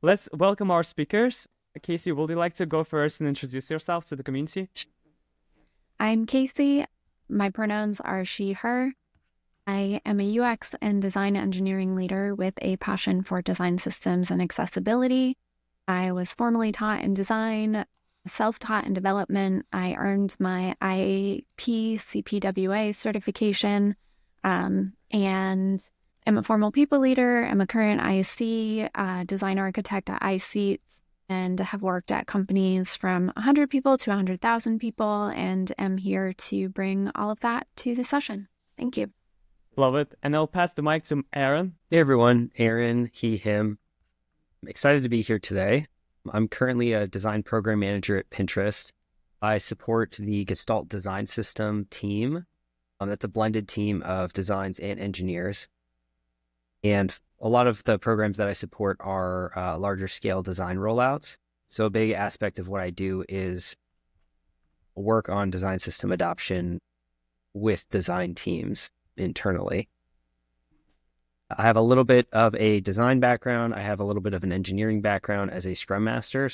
let's welcome our speakers. Casey, would you like to go first and introduce yourself to the community? I'm Casey. My pronouns are she, her. I am a UX and design engineering leader with a passion for design systems and accessibility. I was formally taught in design, self-taught in development. I earned my IAP CPWA certification, and am a formal people leader. I'm a current IC, design architect at iSeats, and have worked at companies from 100 people to 100,000 people, and am here to bring all of that to the session. Thank you. Love it. And I'll pass the mic to Aaron. Hey everyone, Aaron, he, him. I'm excited to be here today. I'm currently a design program manager at Pinterest. I support the Gestalt Design System team. That's a blended team of designs and engineers. And a lot of the programs that I support are larger scale design rollouts. So a big aspect of what I do is work on design system adoption with design teams internally. I have a little bit of a design background. I have a little bit of an engineering background as a Scrum Master.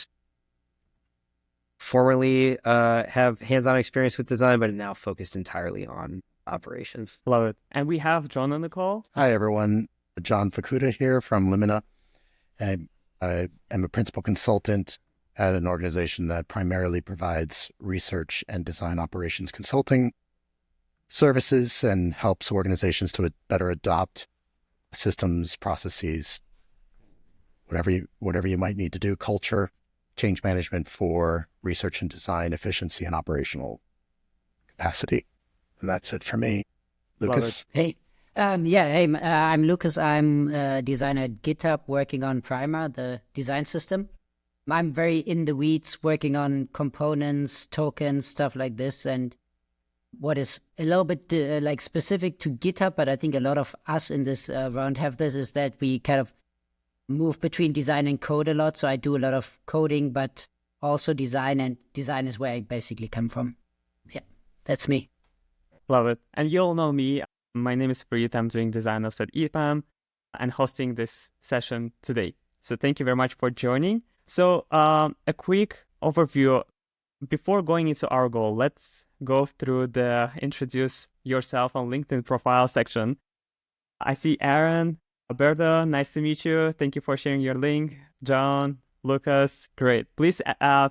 Formerly have hands-on experience with design, but now focused entirely on operations. Love it. And we have John on the call. Hi, everyone. John Fukuda here from Limina. I am a principal consultant at an organization that primarily provides research and design operations consulting services and helps organizations to better adopt systems, processes, whatever you might need to do, culture, change management for research and design efficiency and operational capacity. And that's it for me. Lucas? Hey, I'm Lucas. I'm a designer at GitHub working on Primer, the design system. I'm very in the weeds working on components, tokens, stuff like this. And what is a little bit like specific to GitHub, but I think a lot of us in this round have this, is that we kind of move between design and code a lot. So I do a lot of coding, but also design, and design is where I basically come from. Yeah, that's me. Love it. And you all know me. My name is Preet. I'm doing design ops at EPAM and hosting this session today. So thank you very much for joining. So a quick overview. Before going into our goal, let's go through the introduce yourself on LinkedIn profile section. I see Aaron, Alberto, nice to meet you. Thank you for sharing your link. John, Lucas, great. Please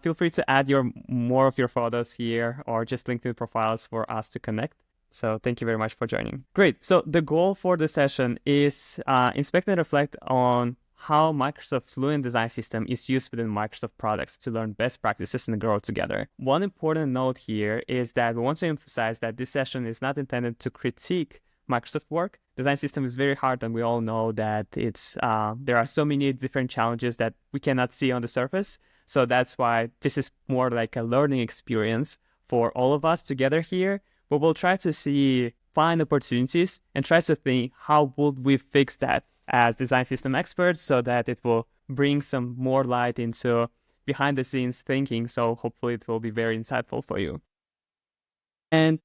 feel free to add more of your photos here or just LinkedIn profiles for us to connect. So thank you very much for joining. Great. So the goal for the session is inspect and reflect on how Microsoft Fluent Design System is used within Microsoft products to learn best practices and grow together. One important note here is that we want to emphasize that this session is not intended to critique Microsoft work. Design system is very hard, and we all know that it's there are so many different challenges that we cannot see on the surface. So that's why this is more like a learning experience for all of us together here. But we'll try to find opportunities and try to think how would we fix that as design system experts so that it will bring some more light into behind the scenes thinking. So hopefully it will be very insightful for you. And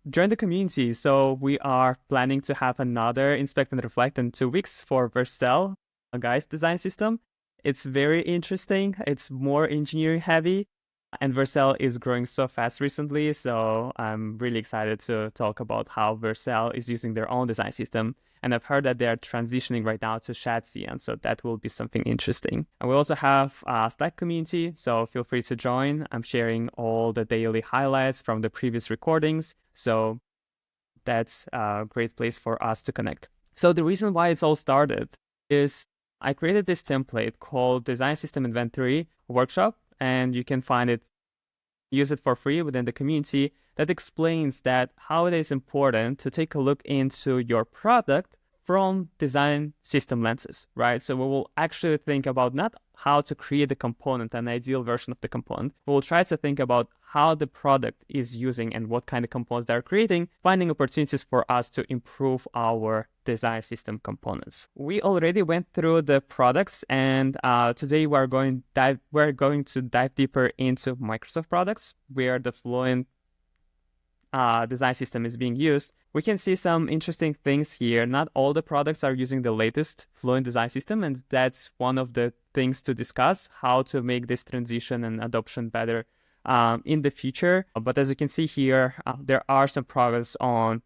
join the community. So we are planning to have another Inspect and Reflect in 2 weeks for Vercel, a guy's design system. It's very interesting. It's more engineering heavy. And Vercel is growing so fast recently, so I'm really excited to talk about how Vercel is using their own design system. And I've heard that they're transitioning right now to Shadcey, and so that will be something interesting. And we also have a Slack community, so feel free to join. I'm sharing all the daily highlights from the previous recordings, so that's a great place for us to connect. So the reason why it's all started is I created this template called Design System Inventory Workshop, and you can use it for free within the community, that explains that how it is important to take a look into your product from design system lenses, right? So we will actually think about not how to create a component, an ideal version of the component. We will try to think about how the product is using and what kind of components they're creating, finding opportunities for us to improve our design system components. We already went through the products, and today we're going to dive deeper into Microsoft products, where the Fluent design system is being used, we can see some interesting things here. Not all the products are using the latest Fluent Design System, and that's one of the things to discuss, how to make this transition and adoption better in the future. But as you can see here, there are some products on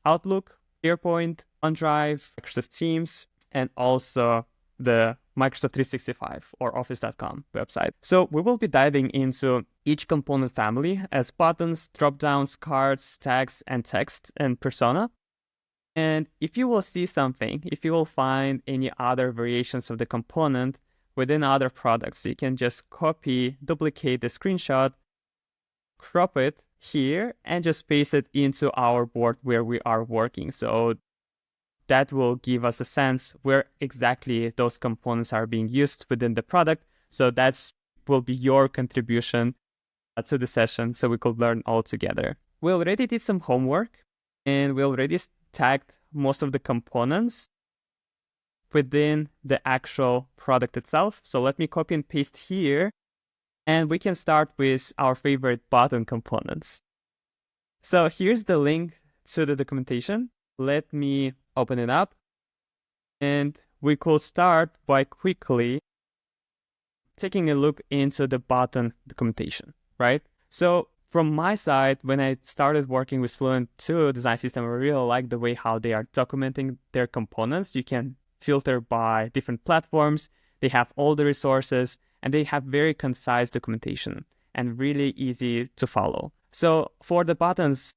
Outlook, SharePoint, OneDrive, Microsoft Teams, and also the Microsoft 365 or Office.com website. So we will be diving into each component family as buttons, dropdowns, cards, tags, and text, and persona. And if you will see something, if you will find any other variations of the component within other products, you can just copy, duplicate the screenshot, crop it here, and just paste it into our board where we are working. So that will give us a sense where exactly those components are being used within the product. So that will be your contribution to the session, so we could learn all together. We already did some homework, and we already tagged most of the components within the actual product itself. So let me copy and paste here, and we can start with our favorite button components. So here's the link to the documentation. Let me open it up, and we could start by quickly taking a look into the button documentation, right? So from my side, when I started working with Fluent 2 Design System, I really like the way how they are documenting their components. You can filter by different platforms. They have all the resources, and they have very concise documentation and really easy to follow. So for the buttons,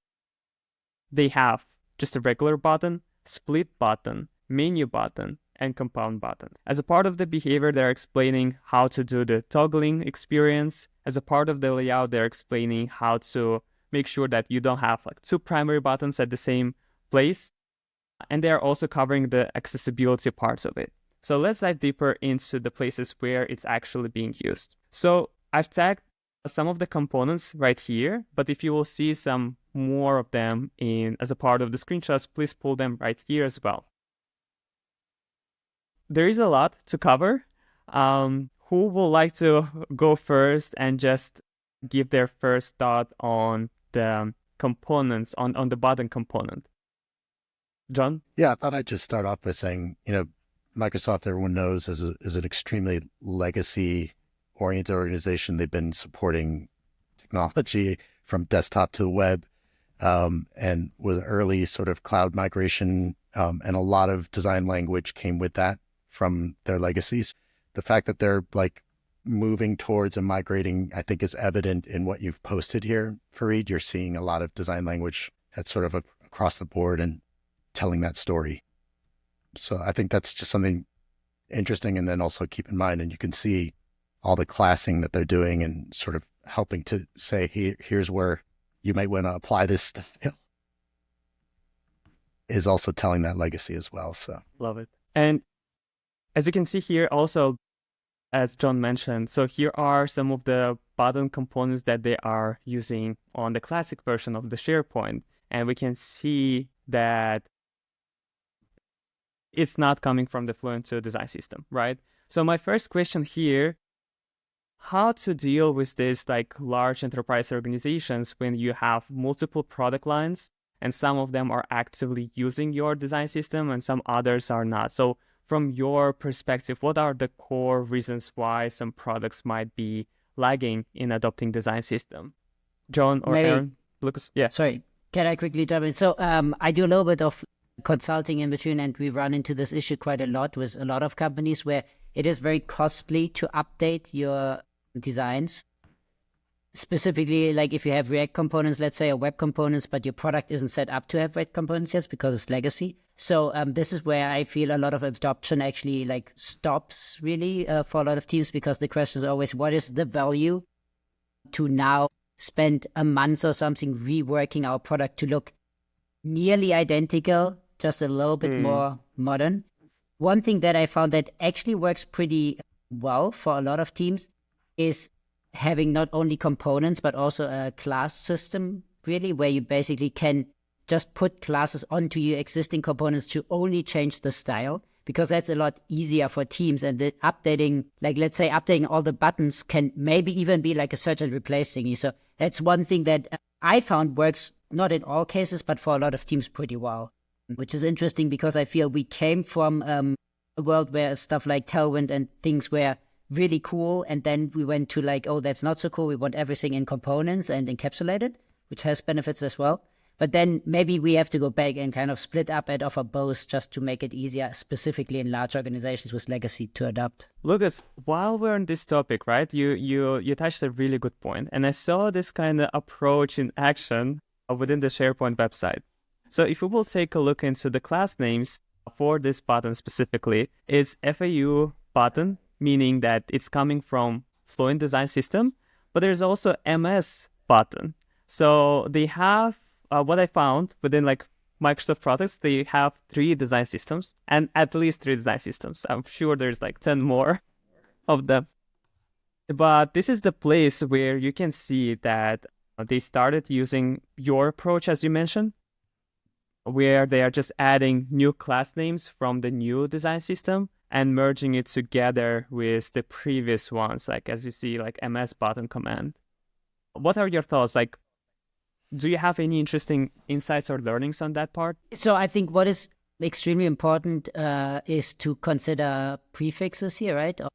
they have just a regular button, split button, menu button, and compound button. As a part of the behavior, they're explaining how to do the toggling experience. As a part of the layout, they're explaining how to make sure that you don't have like two primary buttons at the same place. And they're also covering the accessibility parts of it. So let's dive deeper into the places where it's actually being used. So I've tagged some of the components right here, but if you will see some more of them as a part of the screenshots, please pull them right here as well. There is a lot to cover. Who would like to go first and just give their first thought on the components, on the button component? John? Yeah, I thought I'd just start off by saying, Microsoft, everyone knows, is an extremely legacy-oriented organization. They've been supporting technology from desktop to the web, and with early sort of cloud migration, and a lot of design language came with that from their legacies. The fact that they're like moving towards and migrating, I think, is evident in what you've posted here, Fareed. You're seeing a lot of design language that's sort of across the board and telling that story. So I think that's just something interesting. And then also keep in mind, and you can see all the classing that they're doing and sort of helping to say, here's where you might want to apply this style, is also telling that legacy as well. So love it. And as you can see here also, as John mentioned, so here are some of the button components that they are using on the classic version of the SharePoint. And we can see that it's not coming from the Fluent 2 design system, right? So my first question here, how to deal with this like large enterprise organizations when you have multiple product lines and some of them are actively using your design system and some others are not. So from your perspective, what are the core reasons why some products might be lagging in adopting design system? John or Aaron? Lucas? Yeah. Sorry, can I quickly jump in? So I do a little bit of consulting in between, and we run into this issue quite a lot with a lot of companies where it is very costly to update your designs. Specifically, like if you have React components, let's say, or web components, but your product isn't set up to have React components yet because it's legacy. So this is where I feel a lot of adoption actually like stops really for a lot of teams, because the question is always, what is the value to now spend a month or something reworking our product to look nearly identical, just a little bit more modern? One thing that I found that actually works pretty well for a lot of teams is having not only components, but also a class system, really, where you basically can just put classes onto your existing components to only change the style, because that's a lot easier for teams. And the updating, like let's say updating all the buttons can maybe even be like a search and replace thingy. So that's one thing that I found works not in all cases, but for a lot of teams pretty well, which is interesting because I feel we came from a world where stuff like Tailwind and things were really cool. And then we went to like, oh, that's not so cool. We want everything in components and encapsulated, which has benefits as well. But then maybe we have to go back and kind of split up and offer both just to make it easier, specifically in large organizations with legacy to adopt. Lucas, while we're on this topic, right, you touched a really good point. And I saw this kind of approach in action within the SharePoint website. So if we will take a look into the class names for this button specifically, it's FAU button, meaning that it's coming from Fluent Design System, but there's also MS button. So they have, what I found within like Microsoft products, they have 3 design systems, and at least 3 design systems. I'm sure there's like 10 more of them. But this is the place where you can see that they started using your approach, as you mentioned, where they are just adding new class names from the new design system and merging it together with the previous ones, like as you see, like MS button command. What are your thoughts? Like, do you have any interesting insights or learnings on that part? So I think what is extremely important is to consider prefixes here, right? Or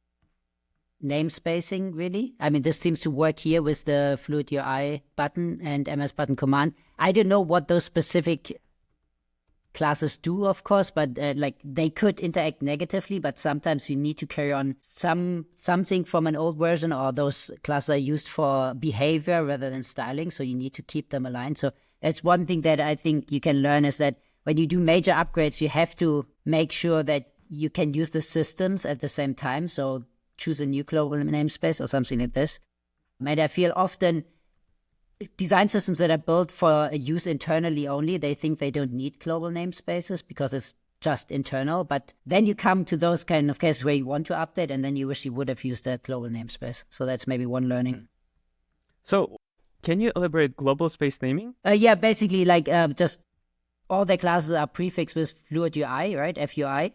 namespacing, really. I mean, this seems to work here with the Fluid UI button and MS button command. I don't know what those specific classes do, of course, but like they could interact negatively, but sometimes you need to carry on something from an old version, or those classes are used for behavior rather than styling, so you need to keep them aligned. So that's one thing that I think you can learn, is that when you do major upgrades, you have to make sure that you can use the systems at the same time. So choose a new global namespace or something like this. And I feel often design systems that are built for use internally only, they think they don't need global namespaces because it's just internal. But then you come to those kind of cases where you want to update, and then you wish you would have used a global namespace. So that's maybe one learning. So can you elaborate global space naming? Yeah, basically like just all the classes are prefixed with Fluid UI, right? FUI.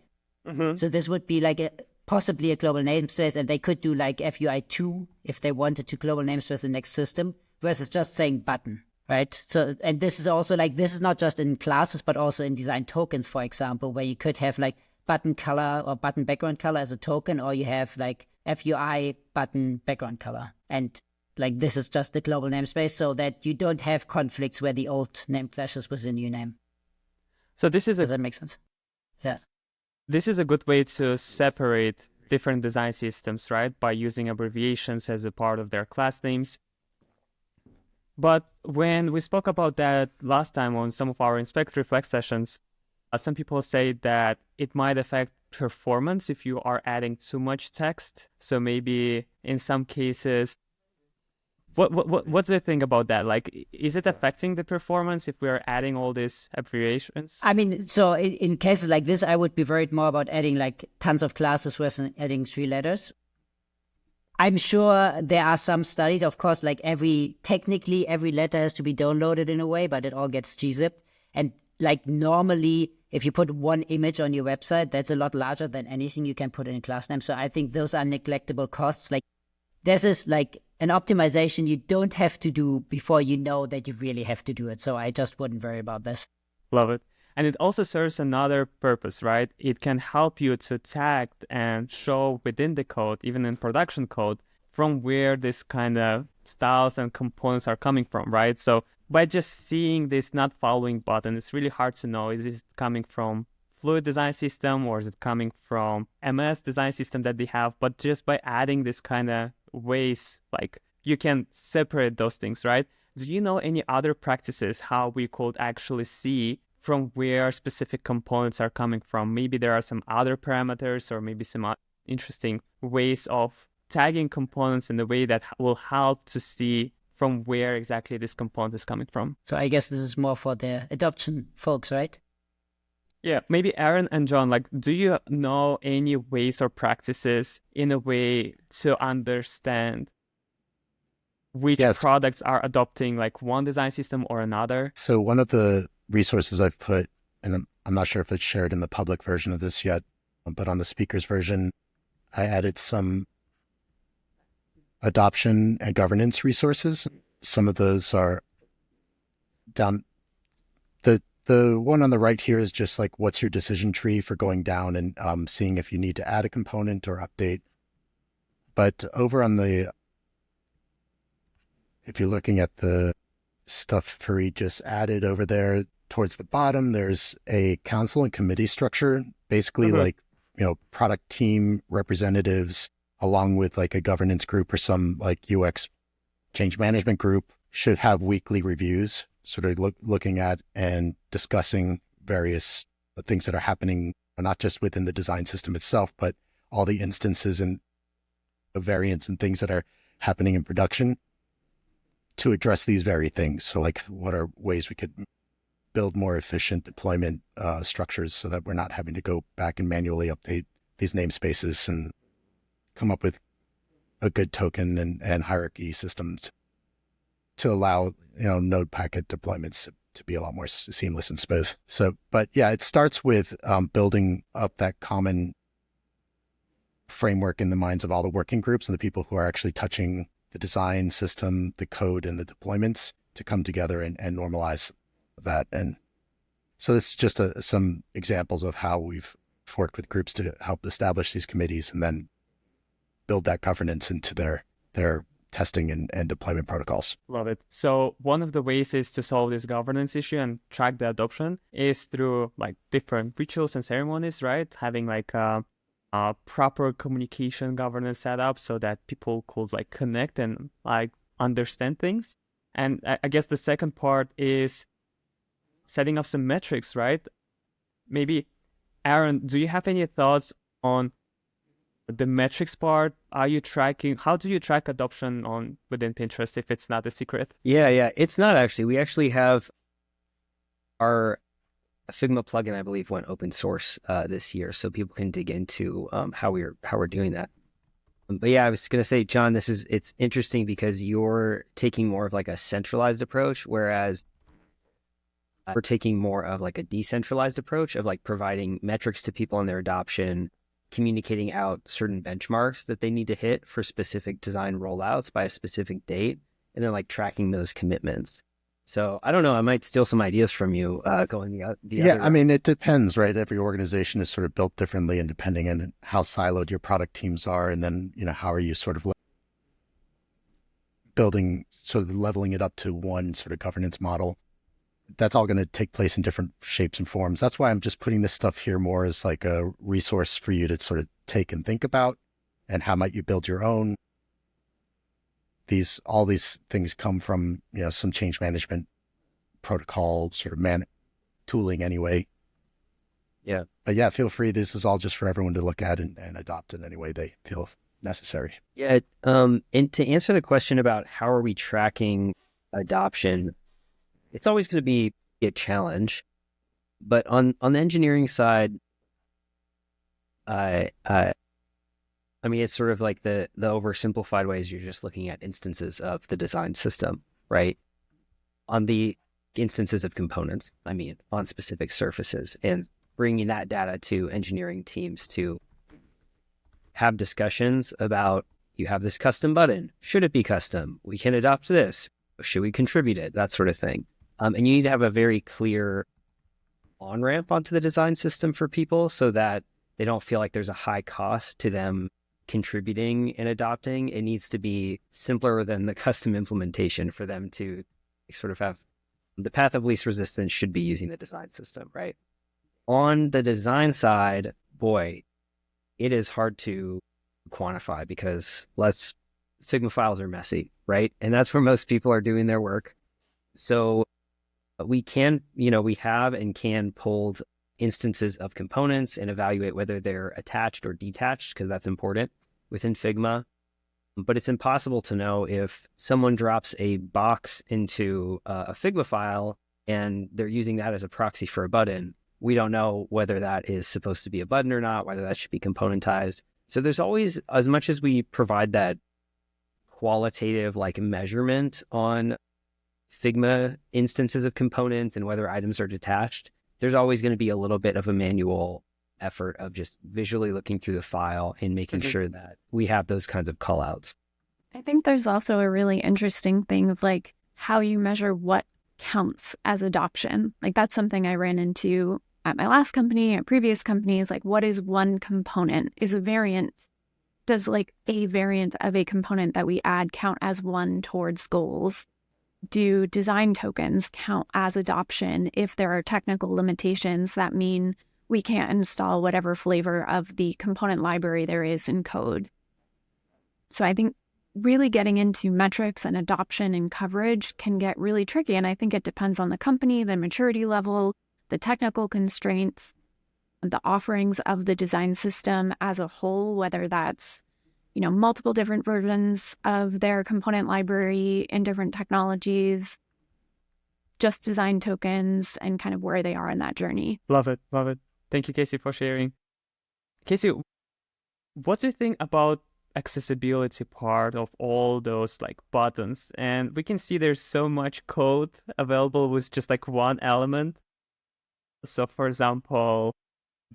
Mm-hmm. So this would be like possibly a global namespace, and they could do like FUI2 if they wanted to global namespace the next system, versus just saying button, right? So, and this is also like, this is not just in classes, but also in design tokens, for example, where you could have like button color or button background color as a token, or you have like FUI button background color. And like, this is just the global namespace so that you don't have conflicts where the old name clashes with the new name. So this is Does that make sense? Yeah. This is a good way to separate different design systems, right? By using abbreviations as a part of their class names. But when we spoke about that last time on some of our Inspect Reflect sessions, some people say that it might affect performance if you are adding too much text. So maybe in some cases, what do you think about that? Like, is it affecting the performance if we are adding all these abbreviations? I mean, so in cases like this, I would be worried more about adding like tons of classes versus adding 3 letters. I'm sure there are some studies, of course, like technically every letter has to be downloaded in a way, but it all gets gzipped. And like normally, if you put one image on your website, that's a lot larger than anything you can put in a class name. So I think those are neglectable costs. Like this is like an optimization you don't have to do before you know that you really have to do it. So I just wouldn't worry about this. Love it. And it also serves another purpose, right? It can help you to tag and show within the code, even in production code, from where this kind of styles and components are coming from, right? So by just seeing this not following button, it's really hard to know, is it coming from Fluid Design System or is it coming from MS Design System that they have? But just by adding this kind of ways, like you can separate those things, right? Do you know any other practices how we could actually see from where specific components are coming from? Maybe there are some other parameters or maybe some interesting ways of tagging components in a way that will help to see from where exactly this component is coming from. So I guess this is more for the adoption folks, right? Yeah, maybe Aaron and John, like, do you know any ways or practices in a way to understand which products are adopting like one design system or another? So one of the resources I've put, and I'm not sure if it's shared in the public version of this yet, but on the speakers version, I added some adoption and governance resources. Some of those are down The one on the right here is just like, what's your decision tree for going down and seeing if you need to add a component or update. But over on if you're looking at the stuff Fareed just added over there towards the bottom, there's a council and committee structure, basically like, product team representatives along with like a governance group or some like UX change management group should have weekly reviews, sort of looking at and discussing various things that are happening, not just within the design system itself, but all the instances and variants and things that are happening in production to address these very things. So like, what are ways we could build more efficient deployment structures so that we're not having to go back and manually update these namespaces and come up with a good token and hierarchy systems to allow, node packet deployments to be a lot more seamless and smooth. So, but yeah, it starts with building up that common framework in the minds of all the working groups and the people who are actually touching the design system, the code, and the deployments to come together and normalize that. And so this is just some examples of how we've worked with groups to help establish these committees and then build that governance into their testing and deployment protocols. Love it. So one of the ways is to solve this governance issue and track the adoption is through like different rituals and ceremonies, right? Having like a proper communication governance setup so that people could like connect and like understand things. And I guess the second part is setting up some metrics, right? Maybe, Aaron, do you have any thoughts on the metrics part? How do you track adoption within Pinterest if it's not a secret? Yeah, it's not actually. We actually have our Figma plugin, I believe, went open source this year, so people can dig into how we're doing that. But yeah, I was going to say, John, it's interesting because you're taking more of like a centralized approach, whereas we're taking more of like a decentralized approach of like providing metrics to people on their adoption, communicating out certain benchmarks that they need to hit for specific design rollouts by a specific date, and then like tracking those commitments. So I don't know, I might steal some ideas from you going the other Yeah, I mean, it depends, right? Every organization is sort of built differently and depending on how siloed your product teams are. And then, how are you sort of building, sort of leveling it up to one sort of governance model. That's all going to take place in different shapes and forms. That's why I'm just putting this stuff here more as like a resource for you to sort of take and think about, and how might you build your own. All these things come from, some change management protocol sort of tooling anyway. Yeah. But yeah, feel free. This is all just for everyone to look at and adopt in any way they feel necessary. Yeah. And to answer the question about how are we tracking adoption, it's always going to be a challenge. But on the engineering side, I mean, it's sort of like the oversimplified ways you're just looking at instances of the design system, right? On the instances of components, I mean, on specific surfaces, and bringing that data to engineering teams to have discussions about, you have this custom button. Should it be custom? We can adopt this. Should we contribute it? That sort of thing. And you need to have a very clear on-ramp onto the design system for people so that they don't feel like there's a high cost to them contributing and adopting. It needs to be simpler than the custom implementation for them to sort of have the path of least resistance should be using the design system, right? On the design side, boy, it is hard to quantify because Figma files are messy, right? And that's where most people are doing their work. So we can, we have and can pull instances of components and evaluate whether they're attached or detached, because that's important within Figma. But it's impossible to know if someone drops a box into a Figma file and they're using that as a proxy for a button. We don't know whether that is supposed to be a button or not, whether that should be componentized. So there's always, as much as we provide that qualitative like measurement on Figma instances of components and whether items are detached, there's always going to be a little bit of a manual effort of just visually looking through the file and making sure that we have those kinds of callouts. I think there's also a really interesting thing of like how you measure what counts as adoption. Like that's something I ran into at my last company, at previous companies. Like, what is one component? Does like a variant of a component that we add count as one towards goals? Do design tokens count as adoption if there are technical limitations that mean we can't install whatever flavor of the component library there is in code? So I think really getting into metrics and adoption and coverage can get really tricky. And I think it depends on the company, the maturity level, the technical constraints, the offerings of the design system as a whole, whether that's, multiple different versions of their component library in different technologies, just design tokens, and kind of where they are in that journey. Love it. Love it. Thank you, Casey, for sharing. Casey, what do you think about accessibility part of all those like buttons? And we can see there's so much code available with just like one element. So for example,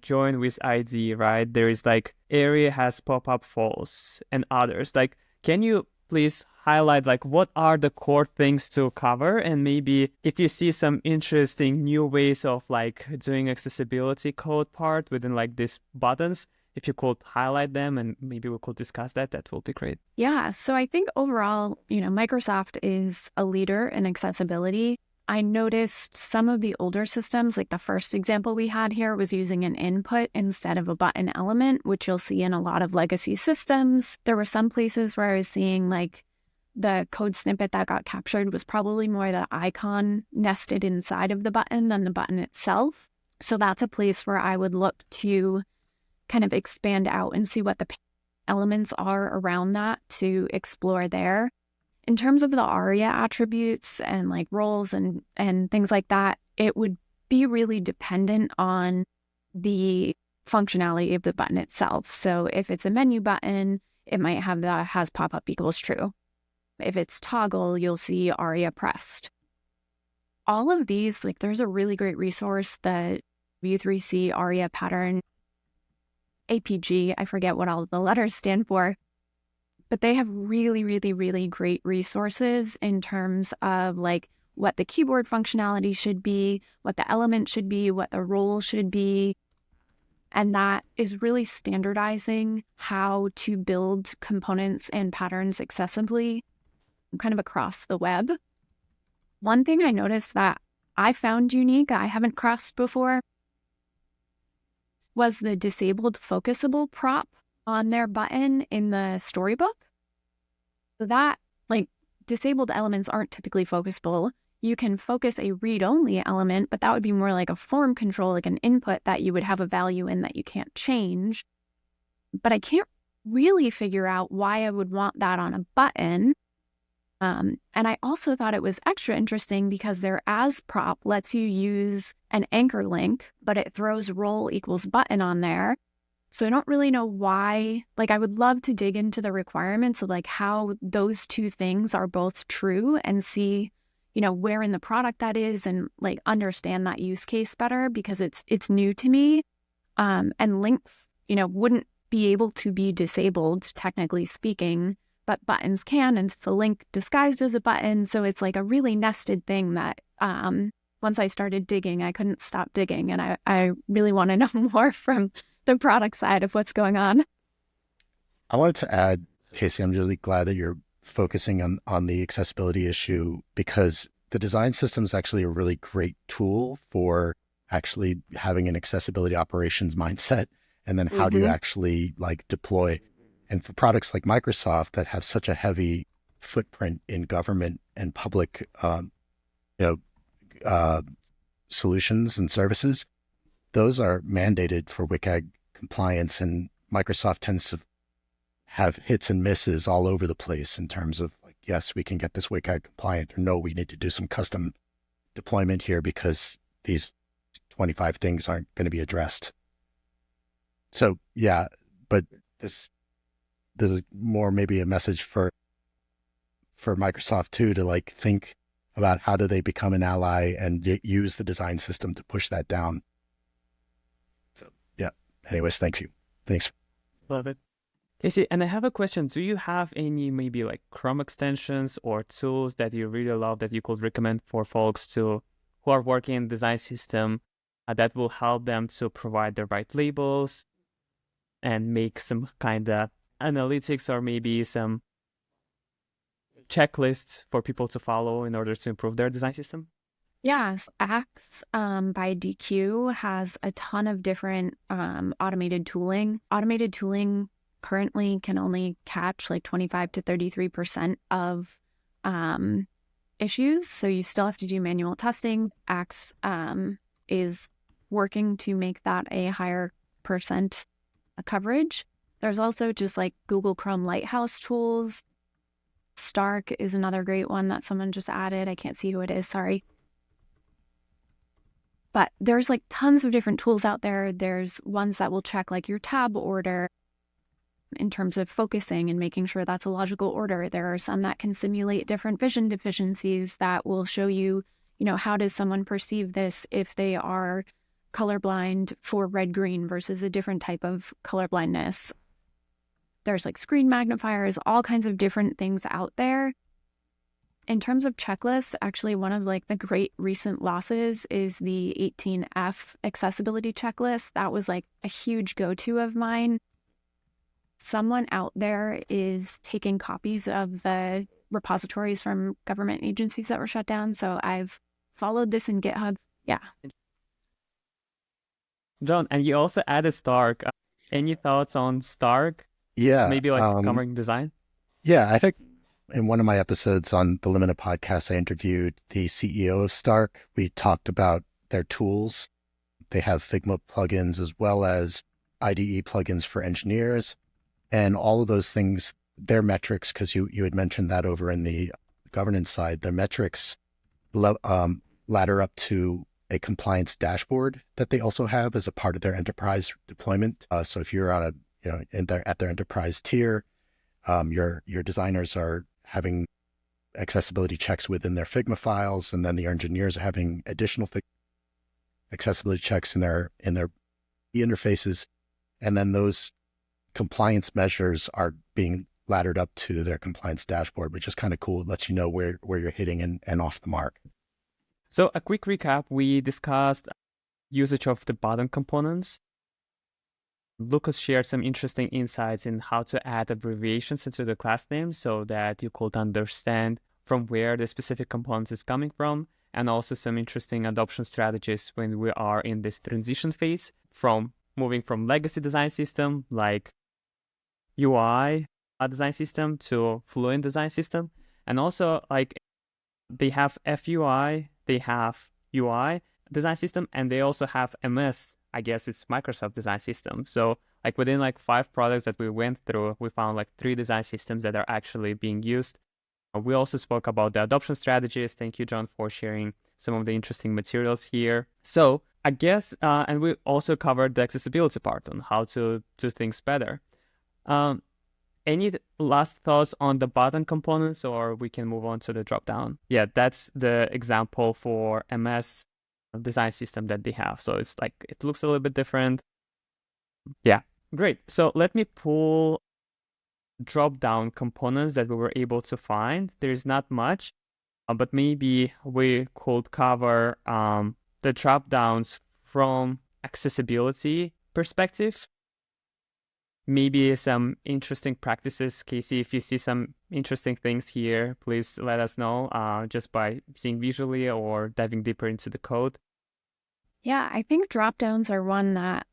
join with ID, right? There is like area has pop-up false and others. Like, can you please highlight like what are the core things to cover? And maybe if you see some interesting new ways of like doing accessibility code part within like these buttons, if you could highlight them and maybe we could discuss that, that will be great. Yeah. So I think overall, Microsoft is a leader in accessibility. I noticed some of the older systems, like the first example we had here, was using an input instead of a button element, which you'll see in a lot of legacy systems. There were some places where I was seeing like the code snippet that got captured was probably more the icon nested inside of the button than the button itself. So that's a place where I would look to kind of expand out and see what the elements are around that to explore there. In terms of the ARIA attributes and like roles and things like that, it would be really dependent on the functionality of the button itself. So if it's a menu button, it might have the has pop-up equals true. If it's toggle, you'll see ARIA pressed. All of these, like there's a really great resource, the Vue3C ARIA pattern, APG, I forget what all the letters stand for, but they have really, really, really great resources in terms of like what the keyboard functionality should be, what the element should be, what the role should be. And that is really standardizing how to build components and patterns accessibly kind of across the web. One thing I noticed that I found unique, I haven't crossed before, was the disabled focusable prop on their button in the storybook. So that, like, disabled elements aren't typically focusable. You can focus a read-only element, but that would be more like a form control, like an input that you would have a value in that you can't change. But I can't really figure out why I would want that on a button. And I also thought it was extra interesting because their as prop lets you use an anchor link, but it throws role equals button on there. So I don't really know why. Like, I would love to dig into the requirements of like how those two things are both true and see, where in the product that is and like understand that use case better because it's new to me. And links, wouldn't be able to be disabled, technically speaking, but buttons can, and it's the link disguised as a button. So it's like a really nested thing that once I started digging, I couldn't stop digging. And I really want to know more from the product side of what's going on. I wanted to add, Casey, I'm really glad that you're focusing on the accessibility issue because the design system is actually a really great tool for actually having an accessibility operations mindset. And then how do you actually like deploy? And for products like Microsoft that have such a heavy footprint in government and public, solutions and services, those are mandated for WCAG compliance, and Microsoft tends to have hits and misses all over the place in terms of like, yes, we can get this WCAG compliant, or no, we need to do some custom deployment here because these 25 things aren't going to be addressed. So yeah, but this is more maybe a message for Microsoft too, to like think about how do they become an ally and use the design system to push that down. So yeah. Anyways, thanks. Love it. Casey, and I have a question. Do you have any maybe like Chrome extensions or tools that you really love that you could recommend for folks who are working in design system that will help them to provide the right labels and make some kind of analytics or maybe some checklists for people to follow in order to improve their design system? Yes, Axe by DQ has a ton of different automated tooling. Automated tooling currently can only catch like 25 to 33% of issues. So you still have to do manual testing. Axe is working to make that a higher percent coverage. There's also just like Google Chrome Lighthouse tools. Stark is another great one that someone just added. I can't see who it is, sorry. But there's like tons of different tools out there. There's ones that will check like your tab order in terms of focusing and making sure that's a logical order. There are some that can simulate different vision deficiencies that will show you, how does someone perceive this if they are colorblind for red-green versus a different type of colorblindness. There's like screen magnifiers, all kinds of different things out there. In terms of checklists, actually one of like the great recent losses is the 18F accessibility checklist. That was like a huge go-to of mine. Someone out there is taking copies of the repositories from government agencies that were shut down. So I've followed this in GitHub. Yeah. John, and you also added Stark. Any thoughts on Stark? Yeah. Maybe like covering design? Yeah, I think in one of my episodes on the Limina podcast, I interviewed the CEO of Stark. We talked about their tools. They have Figma plugins as well as IDE plugins for engineers. And all of those things, their metrics, because you had mentioned that over in the governance side, their metrics ladder up to a compliance dashboard that they also have as a part of their enterprise deployment. So if you're on at their enterprise tier, your designers are having accessibility checks within their Figma files, and then the engineers are having additional accessibility checks in their interfaces, and then those compliance measures are being laddered up to their compliance dashboard, which is kind of cool. It lets you know where you're hitting and off the mark. So a quick recap, we discussed usage of the button components. Lucas shared some interesting insights in how to add abbreviations into the class name so that you could understand from where the specific component is coming from, and also some interesting adoption strategies when we are in this transition phase from moving from legacy design system like UI design system to Fluent design system. And also like they have FUI, they have UI design system, and they also have MS. I guess it's Microsoft design system. So like within like 5 products that we went through, we found like 3 design systems that are actually being used. We also spoke about the adoption strategies. Thank you, John, for sharing some of the interesting materials here. So I guess, and we also covered the accessibility part on how to do things better. Any last thoughts on the button components, or we can move on to the dropdown? Yeah, that's the example for MS design system that they have. So it's like, it looks a little bit different. Yeah, great. So let me pull drop-down components that we were able to find. There's not much, but maybe we could cover the drop-downs from accessibility perspective. Maybe some interesting practices. Casey, if you see some interesting things here, please let us know just by seeing visually or diving deeper into the code. Yeah, I think drop-downs are one that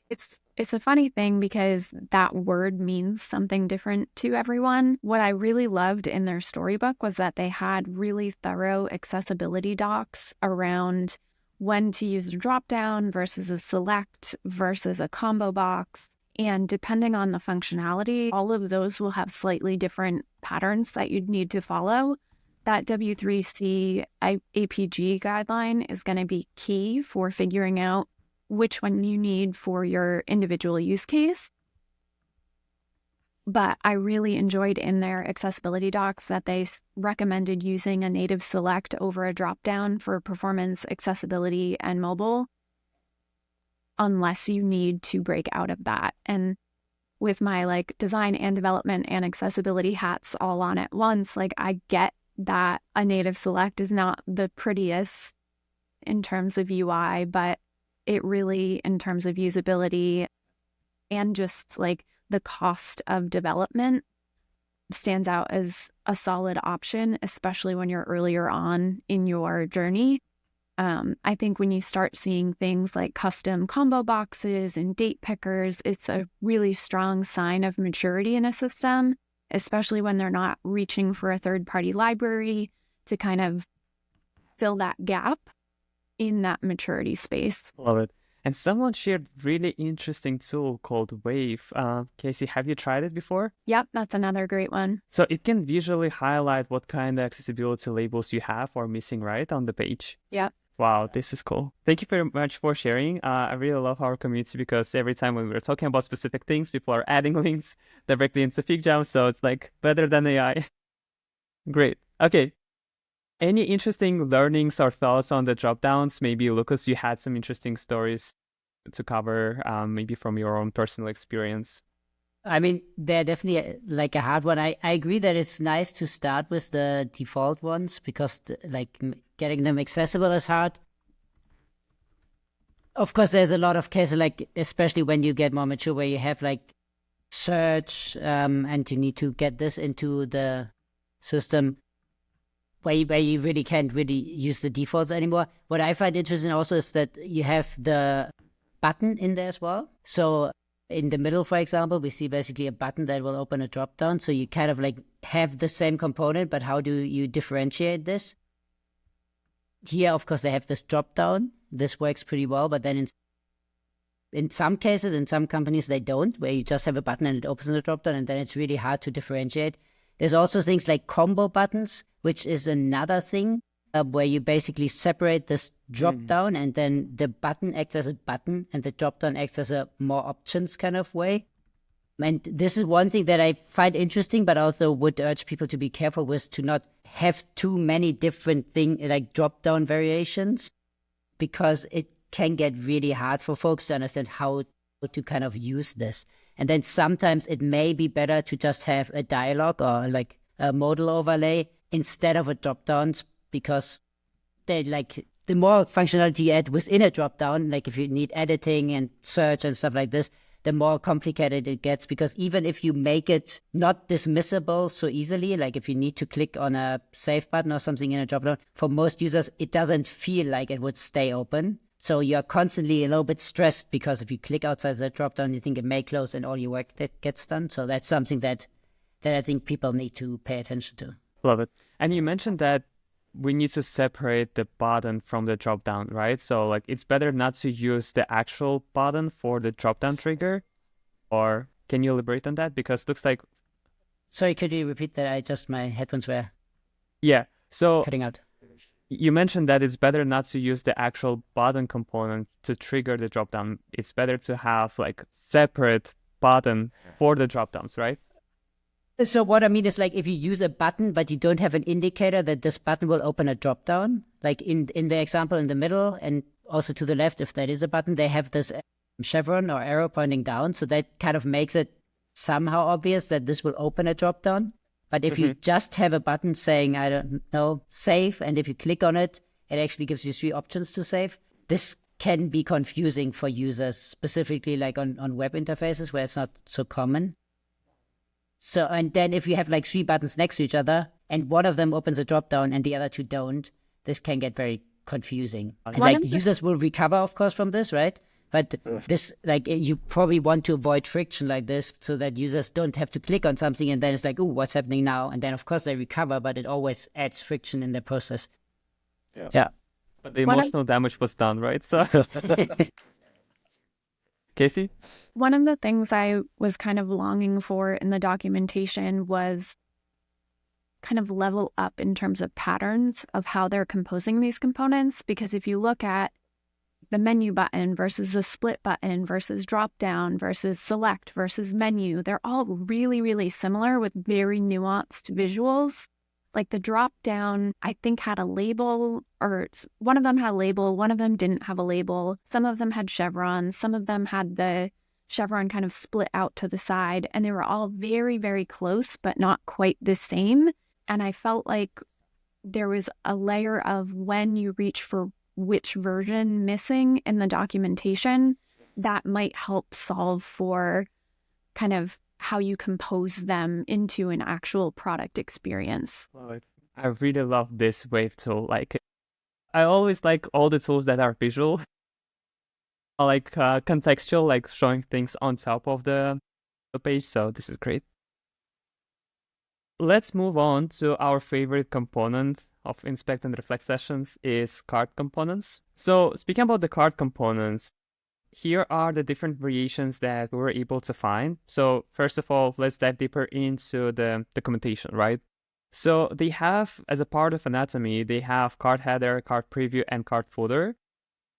it's a funny thing because that word means something different to everyone. What I really loved in their storybook was that they had really thorough accessibility docs around when to use a drop-down versus a select versus a combo box. And depending on the functionality, all of those will have slightly different patterns that you'd need to follow. That W3C APG guideline is going to be key for figuring out which one you need for your individual use case. But I really enjoyed in their accessibility docs that they recommended using a native select over a dropdown for performance, accessibility, and mobile, unless you need to break out of that. And with my like design and development and accessibility hats all on at once, like I get that a native select is not the prettiest in terms of UI, but it really, in terms of usability and just like the cost of development, stands out as a solid option, especially when you're earlier on in your journey. I think when you start seeing things like custom combo boxes and date pickers, it's a really strong sign of maturity in a system, especially when they're not reaching for a third-party library to kind of fill that gap in that maturity space. Love it. And someone shared really interesting tool called Wave. Casey, have you tried it before? Yep, that's another great one. So it can visually highlight what kind of accessibility labels you have or missing, right, on the page. Yep. Wow, this is cool. Thank you very much for sharing. I really love our community because every time when we're talking about specific things, people are adding links directly into FigJam. So it's like better than AI. Great. Okay. Any interesting learnings or thoughts on the dropdowns? Maybe, Lucas, you had some interesting stories to cover, maybe from your own personal experience. I mean, they're definitely like a hard one. I agree that it's nice to start with the default ones because getting them accessible is hard. Of course, there's a lot of cases, like especially when you get more mature, where you have like search and you need to get this into the system where you really can't really use the defaults anymore. What I find interesting also is that you have the button in there as well. So in the middle, for example, we see basically a button that will open a drop-down. So you kind of like have the same component, but how do you differentiate this? Here, of course, they have this drop-down. This works pretty well, but then in some cases, in some companies, they don't, where you just have a button and it opens the drop-down, and then it's really hard to differentiate. There's also things like combo buttons, which is another thing where you basically separate this drop-down and then the button acts as a button and the drop-down acts as a more options kind of way. And this is one thing that I find interesting, but also would urge people to be careful with, to not have too many different things like drop-down variations, because it can get really hard for folks to understand how to kind of use this. And then sometimes it may be better to just have a dialog or like a modal overlay instead of a drop-downs, because they like the more functionality you add within a drop-down, like if you need editing and search and stuff like this, the more complicated it gets, because even if you make it not dismissible so easily, like if you need to click on a save button or something in a drop-down, for most users, it doesn't feel like it would stay open. So you're constantly a little bit stressed because if you click outside the drop-down, you think it may close and all your work that gets done. So that's something that I think people need to pay attention to. Love it. And you mentioned that we need to separate the button from the drop-down, right? So like it's better not to use the actual button for the drop-down trigger, or can you elaborate on that? Because it looks like... Sorry, could you repeat that? My headphones were cutting out. You mentioned that it's better not to use the actual button component to trigger the dropdown. It's better to have like separate button for the dropdowns, right? So what I mean is, like, if you use a button but you don't have an indicator that this button will open a dropdown, like in the example in the middle and also to the left, if that is a button, they have this chevron or arrow pointing down. So that kind of makes it somehow obvious that this will open a dropdown. But if you just have a button saying, I don't know, save, and if you click on it, it actually gives you 3 options to save. This can be confusing for users, specifically like on web interfaces where it's not so common. So, and then if you have like 3 buttons next to each other and one of them opens a dropdown and the other 2 don't, this can get very confusing. And like users will recover, of course, from this, right? But this, like, you probably want to avoid friction like this so that users don't have to click on something and then it's like, oh, what's happening now? And then, of course, they recover, but it always adds friction in the process. Yeah. But the emotional damage was done, right? So, Casey? One of the things I was kind of longing for in the documentation was kind of level up in terms of patterns of how they're composing these components. Because if you look at the menu button versus the split button versus drop down versus select versus menu, they're all really, really similar with very nuanced visuals. Like the drop down, I think had a label, or one of them had a label, one of them didn't have a label. Some of them had chevrons, some of them had the chevron kind of split out to the side, and they were all very, very close, but not quite the same. And I felt like there was a layer of when you reach for which version missing in the documentation that might help solve for kind of how you compose them into an actual product experience. Well, I really love this wave tool. Like, I always like all the tools that are visual, like contextual, like showing things on top of the page. So this is great. Let's move on to our favorite component of Inspect and Reflect sessions is card components. So speaking about the card components, here are the different variations that we were able to find. So first of all, let's dive deeper into the documentation, right? So they have, as a part of anatomy, they have card header, card preview, and card footer.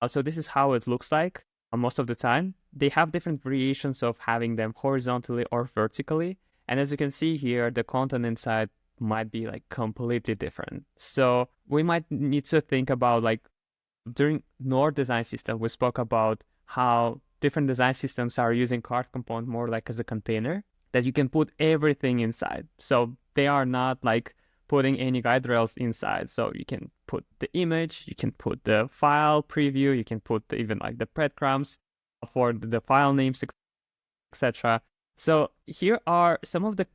So this is how it looks like most of the time. They have different variations of having them horizontally or vertically. And as you can see here, the content inside might be like completely different. So we might need to think about, like, during Nord design system, we spoke about how different design systems are using card component more like as a container that you can put everything inside. So they are not like putting any guide rails inside. So you can put the image, you can put the file preview, you can put even like the breadcrumbs for the file names, etc. So here are some of the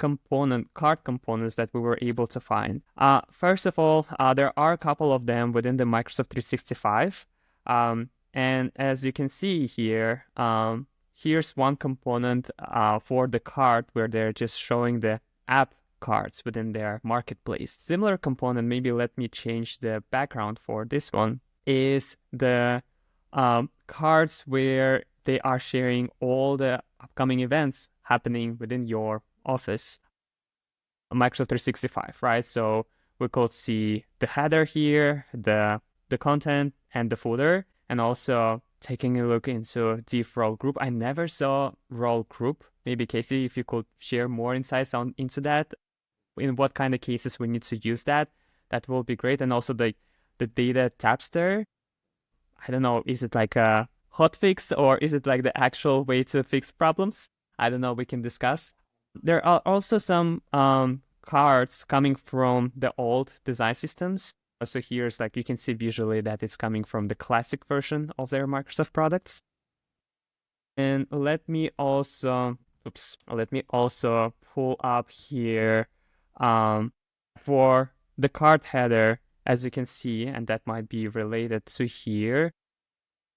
card components that we were able to find. First of all, there are a couple of them within the Microsoft 365. And as you can see here, here's one component for the card where they're just showing the app cards within their marketplace. Similar component, maybe let me change the background for this one, is the cards where they are sharing all the upcoming events happening within your office, Microsoft 365, right? So we could see the header here, the content, and the footer, and also taking a look into the role group. I never saw role group. Maybe Casey, if you could share more insights into that, in what kind of cases we need to use that will be great. And also the data tabster. I don't know, is it like a hotfix or is it like the actual way to fix problems? I don't know, we can discuss. There are also some cards coming from the old design systems. So here's like, you can see visually that it's coming from the classic version of their Microsoft products. And let me also pull up here for the card header, as you can see, and that might be related to here.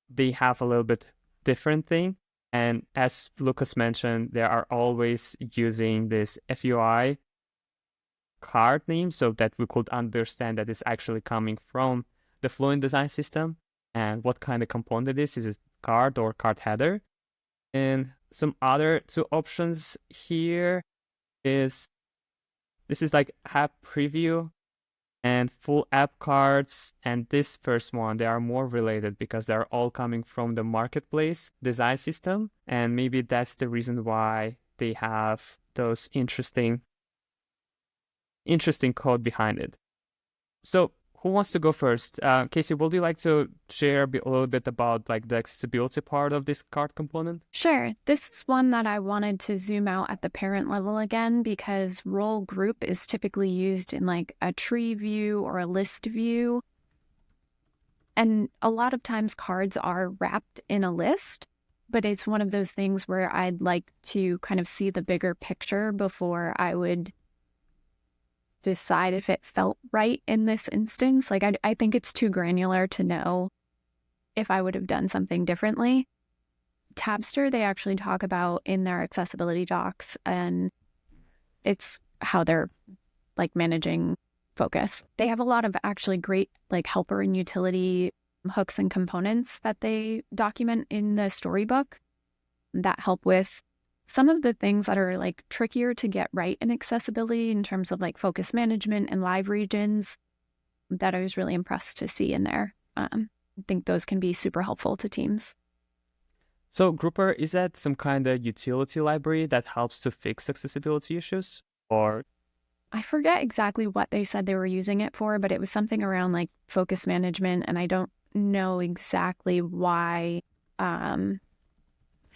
They have a little bit different thing. And as Lucas mentioned, they are always using this FUI card name so that we could understand that it's actually coming from the Fluent Design System and what kind of component it is. Is it card or card header? And some other two options here is, this is like app preview and full app cards. And this first one, they are more related because they're all coming from the marketplace design system. And maybe that's the reason why they have those interesting code behind it. So who wants to go first? Casey, would you like to share a little bit about like the accessibility part of this card component? Sure. This is one that I wanted to zoom out at the parent level again, because role group is typically used in like a tree view or a list view. And a lot of times cards are wrapped in a list, but it's one of those things where I'd like to kind of see the bigger picture before I would decide if it felt right in this instance. Like, I think it's too granular to know if I would have done something differently. Tabster, they actually talk about in their accessibility docs, and it's how they're like managing focus. They have a lot of actually great like helper and utility hooks and components that they document in the storybook that help with some of the things that are like trickier to get right in accessibility in terms of like focus management and live regions, that I was really impressed to see in there. I think those can be super helpful to teams. So Grouper, is that some kind of utility library that helps to fix accessibility issues? Or I forget exactly what they said they were using it for, but it was something around like focus management, and I don't know exactly why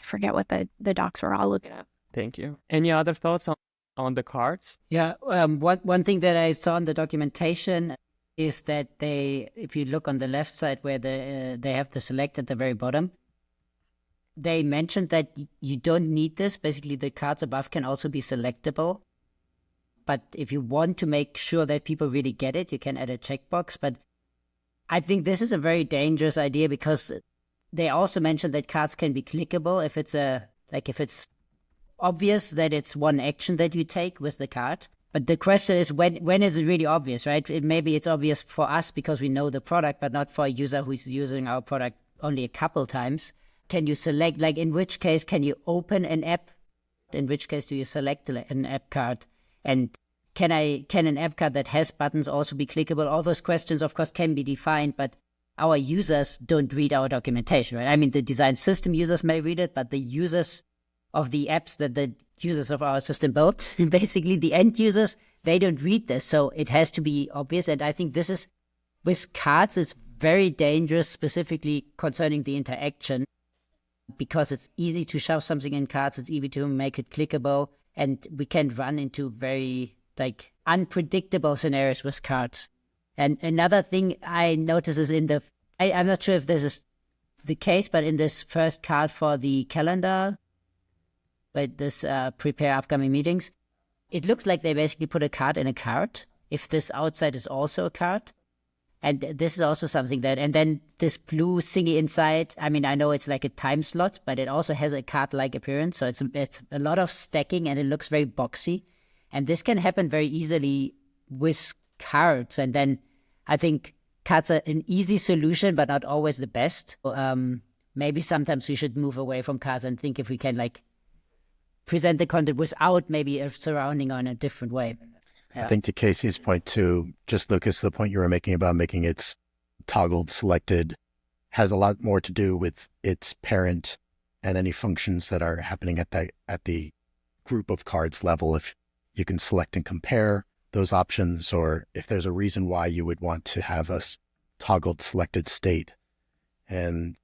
forget what the docs were. I'll look it up. Thank you. Any other thoughts on the cards? Yeah, one thing that I saw in the documentation is that if you look on the left side where they have the select at the very bottom, they mentioned that you don't need this. Basically, the cards above can also be selectable. But if you want to make sure that people really get it, you can add a checkbox. But I think this is a very dangerous idea because they also mentioned that cards can be clickable if it's obvious that it's one action that you take with the card. But the question is, when is it really obvious, right? Maybe it's obvious for us because we know the product, but not for a user who's using our product only a couple times. Can you select, like in which case can you open an app? In which case do you select an app card? And can an app card that has buttons also be clickable? All those questions, of course, can be defined, but our users don't read our documentation, right? I mean, the design system users may read it, but the users of the apps that the users of our system built, basically the end users, they don't read this. So it has to be obvious. And I think this is, with cards, it's very dangerous, specifically concerning the interaction, because it's easy to shove something in cards. It's easy to make it clickable. And we can run into very unpredictable scenarios with cards. And another thing I noticed is I'm not sure if this is the case, but in this first card for the calendar, but this prepare upcoming meetings, it looks like they basically put a card in a card. If this outside is also a card. And this is also something that, and then this blue thingy inside, I mean, I know it's like a time slot, but it also has a card-like appearance. So it's a lot of stacking and it looks very boxy. And this can happen very easily with cards. And then I think cards are an easy solution, but not always the best. Maybe sometimes we should move away from cards and think if we can present the content without maybe a surrounding on a different way. Yeah. I think to Casey's point too, just Lucas, the point you were making about making it toggled, selected, has a lot more to do with its parent and any functions that are happening at the group of cards level. If you can select and compare those options, or if there's a reason why you would want to have a toggled selected state. And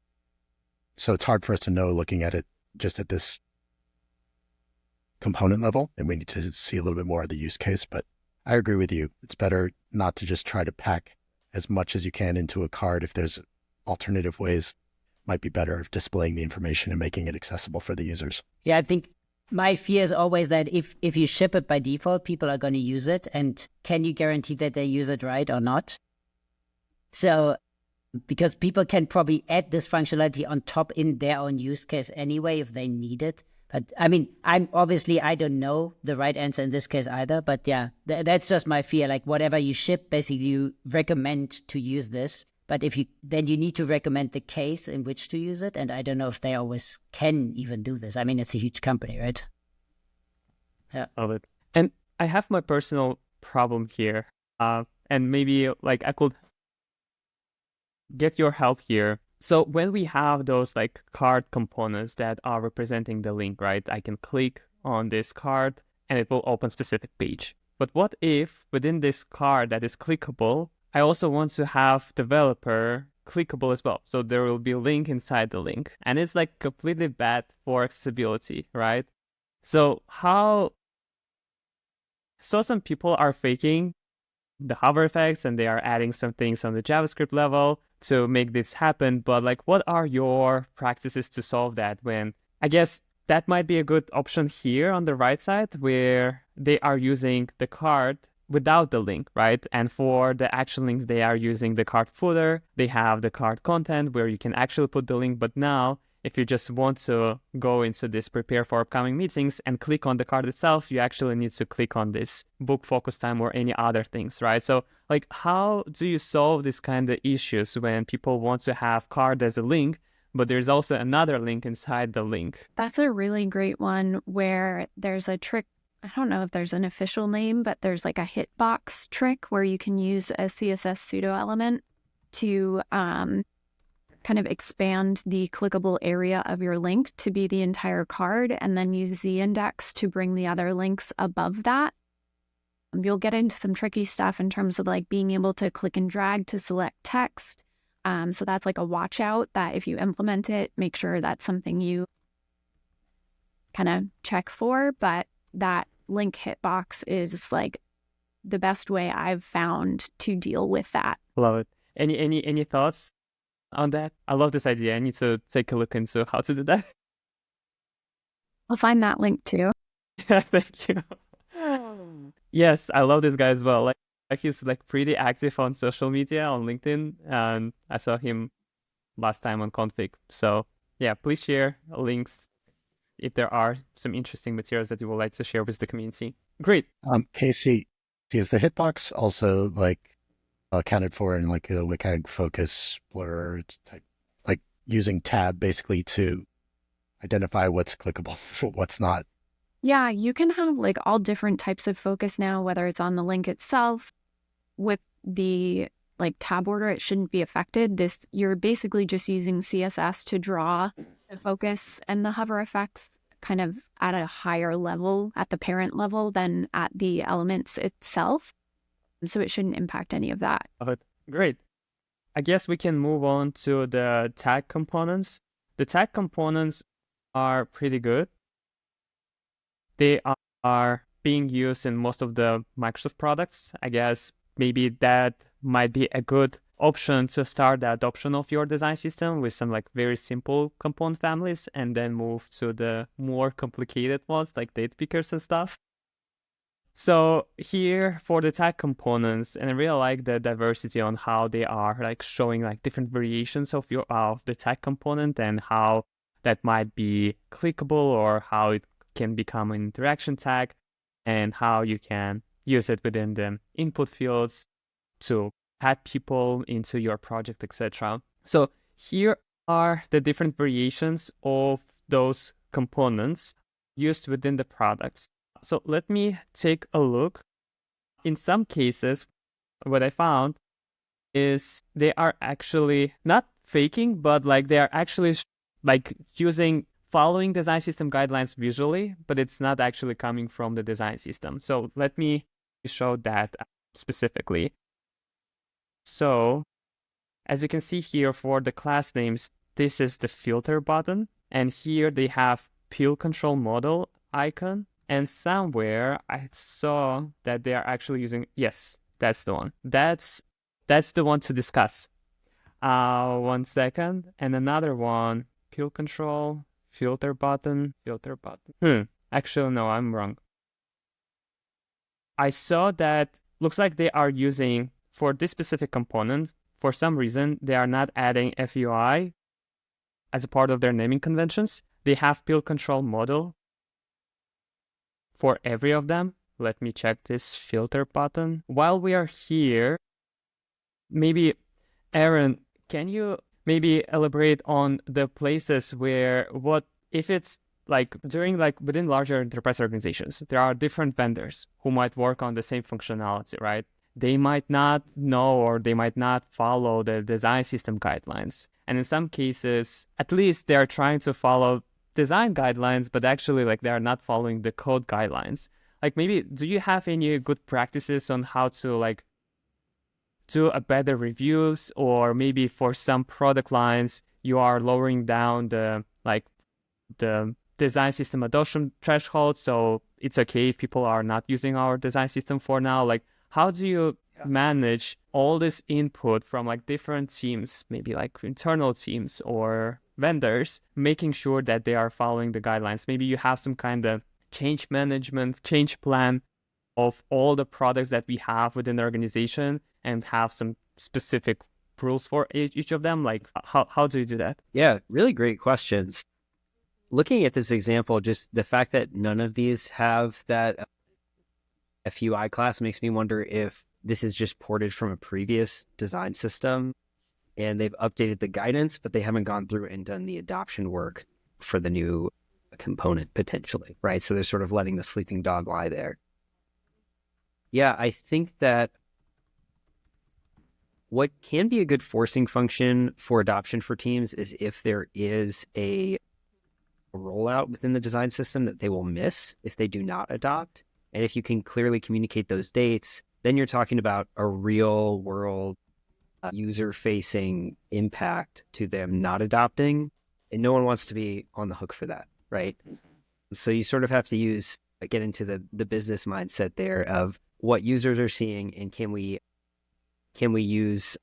so it's hard for us to know looking at it just at this component level, and we need to see a little bit more of the use case. But I agree with you. It's better not to just try to pack as much as you can into a card. If there's alternative ways, might be better of displaying the information and making it accessible for the users. Yeah, I think my fear is always that if you ship it by default, people are going to use it. And can you guarantee that they use it right or not? So, because people can probably add this functionality on top in their own use case anyway if they need it. But I mean, I don't know the right answer in this case either. But yeah, that's just my fear. Like whatever you ship, basically you recommend to use this. But then you need to recommend the case in which to use it. And I don't know if they always can even do this. I mean, it's a huge company, right? Yeah. Love it. And I have my personal problem here. And maybe I could get your help here. So when we have those card components that are representing the link, right? I can click on this card and it will open specific page. But what if within this card that is clickable, I also want to have developer clickable as well? So there will be a link inside the link, and it's completely bad for accessibility, right? So some people are faking the hover effects and they are adding some things on the JavaScript level to make this happen. But what are your practices to solve that? When I guess that might be a good option here on the right side where they are using the card without the link, right? And for the action links, they are using the card footer. They have the card content where you can actually put the link. But now, if you just want to go into this prepare for upcoming meetings and click on the card itself, you actually need to click on this book focus time or any other things, right? So how do you solve this kind of issues when people want to have card as a link, but there's also another link inside the link? That's a really great one where there's a trick. I don't know if there's an official name, but there's a hitbox trick where you can use a CSS pseudo element to kind of expand the clickable area of your link to be the entire card, and then use the index to bring the other links above that. You'll get into some tricky stuff in terms of being able to click and drag to select text. So that's a watch out that if you implement it, make sure that's something you kind of check for, but that link hitbox is like the best way I've found to deal with that. Love it. Any thoughts on that? I love this idea. I need to take a look into how to do that. I'll find that link too. Thank you. Yes, I love this guy as well. Like he's like pretty active on social media on LinkedIn, and I saw him last time on Config. So yeah, please share links if there are some interesting materials that you would like to share with the community. Great. Casey, is the hitbox also like accounted for in like a WCAG focus blur type, like using tab basically to identify what's clickable, what's not? Yeah, you can have like all different types of focus now, whether it's on the link itself. With the like tab order, it shouldn't be affected. You're basically just using CSS to draw the focus and the hover effects kind of at a higher level, at the parent level, than at the elements itself. So it shouldn't impact any of that. Great. I guess we can move on to the tag components. The tag components are pretty good. They are being used in most of the Microsoft products. I guess maybe that might be a good option to start the adoption of your design system with some like very simple component families and then move to the more complicated ones like date pickers and stuff. So here for the tag components, and I really like the diversity on how they are like showing like different variations of the tag component and how that might be clickable or how it can become an interaction tag and how you can use it within the input fields to add people into your project, etc. So here are the different variations of those components used within the products. So let me take a look. In some cases, what I found is they are actually not faking, but like they are actually like following design system guidelines visually, but it's not actually coming from the design system. So let me show that specifically. So as you can see here for the class names, this is the filter button. And here they have peel control model icon. And somewhere I saw that they are actually using, yes, that's the one. That's the one to discuss. 1 second. And another one, peel control, filter button. Actually, no, I'm wrong. I saw that looks like they are using, for this specific component, for some reason, they are not adding FUI as a part of their naming conventions. They have peel control model for every of them. Let me check this filter button. While we are here, maybe, Aaron, can you maybe elaborate on the places where if it's like within larger enterprise organizations, there are different vendors who might work on the same functionality, right? They might not know or they might not follow the design system guidelines. And in some cases, at least they're trying to follow design guidelines, but actually like they are not following the code guidelines. Like maybe, do you have any good practices on how to like do a better reviews, or maybe for some product lines, you are lowering down the design system adoption threshold, so it's okay if people are not using our design system for now? Like, how do you manage all this input from like different teams, maybe like internal teams or vendors, making sure that they are following the guidelines? Maybe you have some kind of change management, change plan of all the products that we have within the organization and have some specific rules for each of them. Like, how do you do that? Yeah, really great questions. Looking at this example, just the fact that none of these have that FUI class makes me wonder if this is just ported from a previous design system and they've updated the guidance, but they haven't gone through and done the adoption work for the new component potentially, right? So they're sort of letting the sleeping dog lie there. Yeah, I think that what can be a good forcing function for adoption for teams is if there is a rollout within the design system that they will miss if they do not adopt. And if you can clearly communicate those dates, then you're talking about a real world user-facing impact to them not adopting. And no one wants to be on the hook for that, right? So you sort of have to get into the business mindset there of what users are seeing, and can we use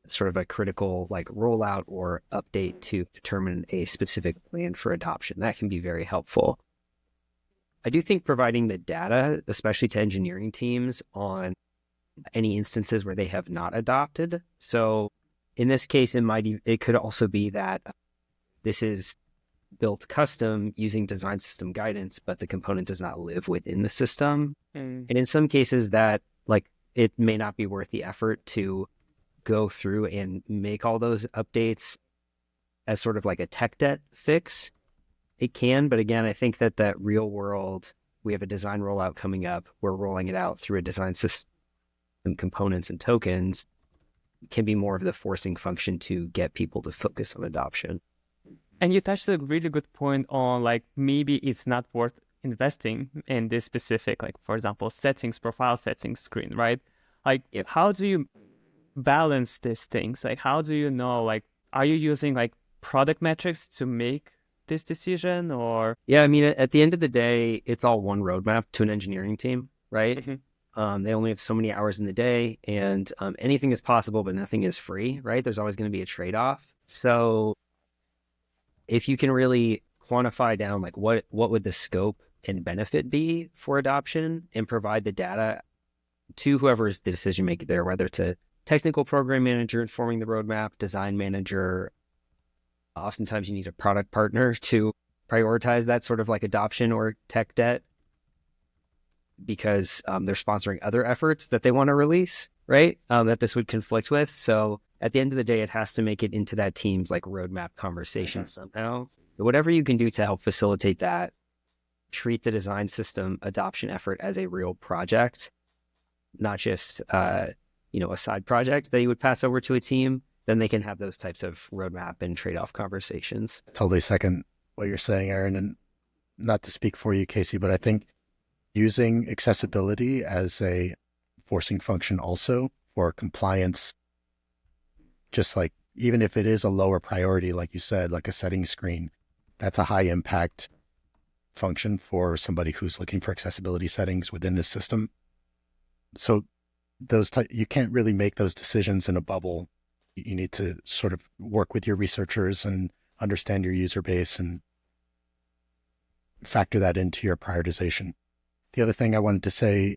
sort of a critical like rollout or update to determine a specific plan for adoption. That can be very helpful. I do think providing the data, especially to engineering teams, on any instances where they have not adopted. So in this case, it could also be that this is built custom using design system guidance, but the component does not live within the system. And in some cases that like it may not be worth the effort to go through and make all those updates as sort of like a tech debt fix. It can, but again, I think that real world, we have a design rollout coming up. We're rolling it out through a design system, components and tokens, can be more of the forcing function to get people to focus on adoption. And you touched a really good point on like maybe it's not worth investing in this specific, like for example, profile settings screen, right? Like how do you balance these things? Like how do you know, like are you using like product metrics to make this decision or? Yeah, I mean, at the end of the day, it's all one roadmap to an engineering team, right? Mm-hmm. They only have so many hours in the day, and anything is possible, but nothing is free, right? There's always going to be a trade-off. So if you can really quantify down like what would the scope and benefit be for adoption and provide the data to whoever is the decision maker there, whether it's a technical program manager informing the roadmap, design manager, oftentimes you need a product partner to prioritize that sort of like adoption or tech debt because they're sponsoring other efforts that they want to release, right? That this would conflict with. So at the end of the day, it has to make it into that team's like roadmap conversation somehow. So whatever you can do to help facilitate that, treat the design system adoption effort as a real project, not just a side project that you would pass over to a team, then they can have those types of roadmap and trade-off conversations. Totally second what you're saying, Aaron, and not to speak for you, Casey, but I think using accessibility as a forcing function also for compliance, just like even if it is a lower priority, like you said, like a setting screen, that's a high impact function for somebody who's looking for accessibility settings within the system. So you can't really make those decisions in a bubble. You need to sort of work with your researchers and understand your user base and factor that into your prioritization. The other thing I wanted to say,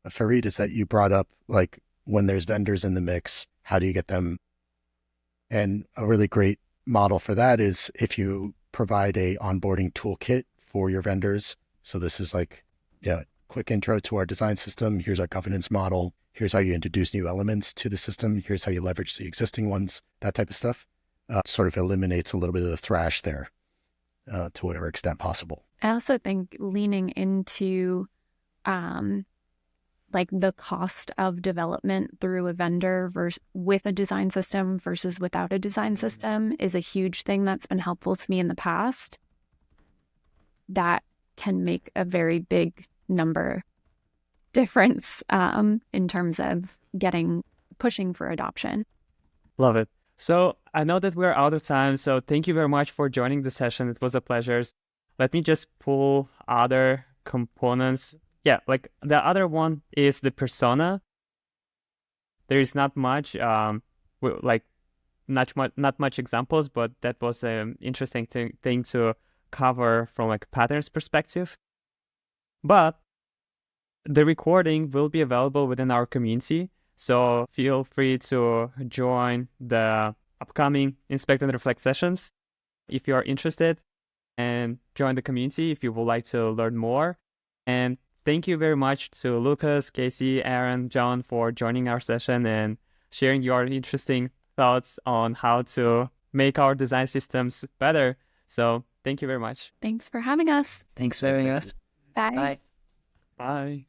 Farid, is that you brought up like when there's vendors in the mix, how do you get them? And a really great model for that is if you provide a onboarding toolkit for your vendors. So this is like, quick intro to our design system. Here's our governance model. Here's how you introduce new elements to the system. Here's how you leverage the existing ones, that type of stuff. Sort of eliminates a little bit of the thrash there to whatever extent possible. I also think leaning into like the cost of development through a vendor with a design system versus without a design system is a huge thing that's been helpful to me in the past. That can make a very big number difference in terms of pushing for adoption. Love it. So I know that we're out of time, so thank you very much for joining the session. It was a pleasure. Let me just pull other components. Yeah, like the other one is the persona. There is not much, not much examples, but that was an interesting thing to cover from like patterns perspective. But the recording will be available within our community. So feel free to join the upcoming Inspect and Reflect sessions if you are interested, and join the community if you would like to learn more. And thank you very much to Lucas, Casey, Aaron, John for joining our session and sharing your interesting thoughts on how to make our design systems better. So thank you very much. Thanks for having us. Thanks for having us. Bye. Bye. Bye.